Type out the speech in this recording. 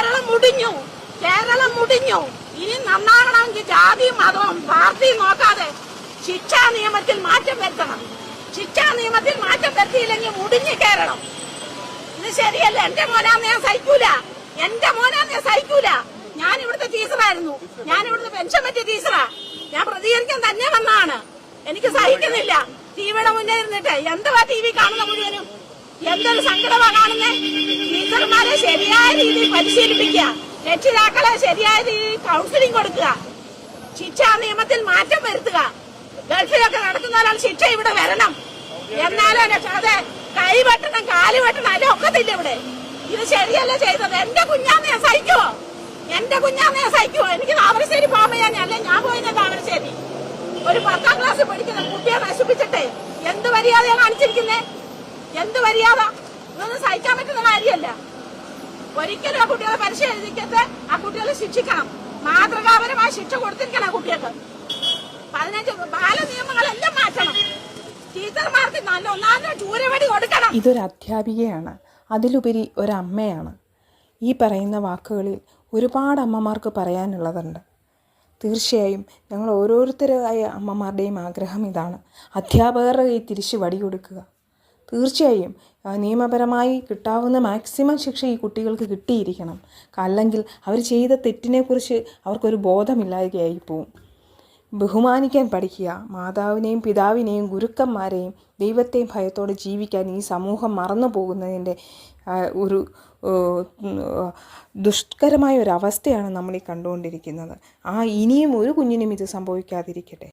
കേരളം മുടിഞ്ഞു, കേരളം മുടിഞ്ഞു. ഇനി നന്നാകണമെങ്കിൽ ജാതിയും മതവും പാർട്ടിയും നോക്കാതെ ശിക്ഷാ നിയമത്തിൽ മാറ്റം വരുത്തണം. ശിക്ഷാ നിയമത്തിൽ മാറ്റം വരുത്തിയില്ലെങ്കിൽ മുടിഞ്ഞു കേരളം. ഇത് ശരിയല്ല. എന്റെ മോനാന്ന് ഞാൻ സഹിക്കൂല, എന്റെ മോനാന്ന് ഞാൻ സഹിക്കൂല. ഞാൻ ഇവിടുത്തെ ടീച്ചറായിരുന്നു, ഞാൻ ഇവിടുത്തെ പെൻഷൻ പറ്റിയ ടീച്ചറാ. ഞാൻ പ്രതികരിക്കാൻ തന്നെ വന്നതാണ്. എനിക്ക് സഹിക്കുന്നില്ല. ടിവിയുടെ മുന്നേ ഇരുന്നിട്ട് എന്തുവാ ടി വി കാണുന്ന മുഴുവനും? എന്തൊരു സങ്കടമാ കാണുന്നേ. ടീച്ചർമാരെ ശരിയായ രീതിയിൽ പരിശീലിപ്പിക്കുക, രക്ഷിതാക്കളെ ശരിയായ രീതിയിൽ കൗൺസിലിംഗ് കൊടുക്കുക, ശിക്ഷാ നിയമത്തിൽ മാറ്റം വരുത്തുക. ഗൾഫിലൊക്കെ നടക്കുന്നവരാണ് ശിക്ഷ ഇവിടെ വരണം. എന്നാലും അതെ കൈ വെട്ടണം, കാല് വെട്ടണം, അതിൽ ഒക്കത്തില്ല ഇവിടെ. ഇത് ശരിയല്ല ചെയ്തത്. എന്റെ കുഞ്ഞാന്ന് ഞാൻ സഹിക്കുവോ? എന്റെ കുഞ്ഞാന്ന് ഞാൻ സഹിക്കുവോ? എനിക്ക് താമരശ്ശേരി പോകുമ്പോ ഞാൻ പോയില്ല താമരശ്ശേരി. ഒരു 10ാം ക്ലാസ് പഠിക്കുന്ന കുട്ടിയെ നശിപ്പിച്ചിട്ടേ എന്ത് മര്യാദയാണ് കാണിച്ചിരിക്കുന്നേ? എന്ത് മര്യാദ? ഇതൊന്നും സഹിക്കാൻ പറ്റുന്ന കാര്യമല്ല. ഒരിക്കലും ആ കുട്ടികളെ പരിശീലിക്കത്തെ ആ കുട്ടികളെ ശിക്ഷിക്കണം. മാതൃകാപരമായ ശിക്ഷ കൊടുത്തിരിക്കണം ആ കുട്ടികൾക്ക്. 15 ബാല നിയമങ്ങളെല്ലാം മാറ്റണം. ടീച്ചർമാർക്ക് നല്ല ഒന്നാമത് ചൂരവടി കൊടുക്കണം. ഇതൊരു അധ്യാപികയാണ്, അതിലുപരി ഒരമ്മയാണ്. ഈ പറയുന്ന വാക്കുകളിൽ ഒരുപാട് അമ്മമാർക്ക് പറയാനുള്ളതുണ്ട്. തീർച്ചയായും ഞങ്ങൾ ഓരോരുത്തരായ അമ്മമാരുടെയും ആഗ്രഹം ഇതാണ്: അധ്യാപകരുടെ കയ്യിൽ തിരിച്ച് വടി കൊടുക്കുക. തീർച്ചയായും നിയമപരമായി കിട്ടാവുന്ന മാക്സിമം ശിക്ഷ ഈ കുട്ടികൾക്ക് കിട്ടിയിരിക്കണം. അല്ലെങ്കിൽ അവർ ചെയ്ത തെറ്റിനെക്കുറിച്ച് അവർക്കൊരു ബോധമില്ലാതെയായി പോവും. ബഹുമാനിക്കാൻ പഠിക്കുക. മാതാവിനെയും പിതാവിനെയും ഗുരുക്കന്മാരെയും ദൈവത്തെയും ഭയത്തോടെ ജീവിക്കാൻ ഈ സമൂഹം മറന്നു പോകുന്നതിൻ്റെ ഒരു ദുഷ്കരമായ ഒരു അവസ്ഥയാണ് നമ്മൾ ഈ കണ്ടുകൊണ്ടിരിക്കുന്നത്. ഇനിയും ഒരു കുഞ്ഞിനും ഇത് സംഭവിക്കാതിരിക്കട്ടെ.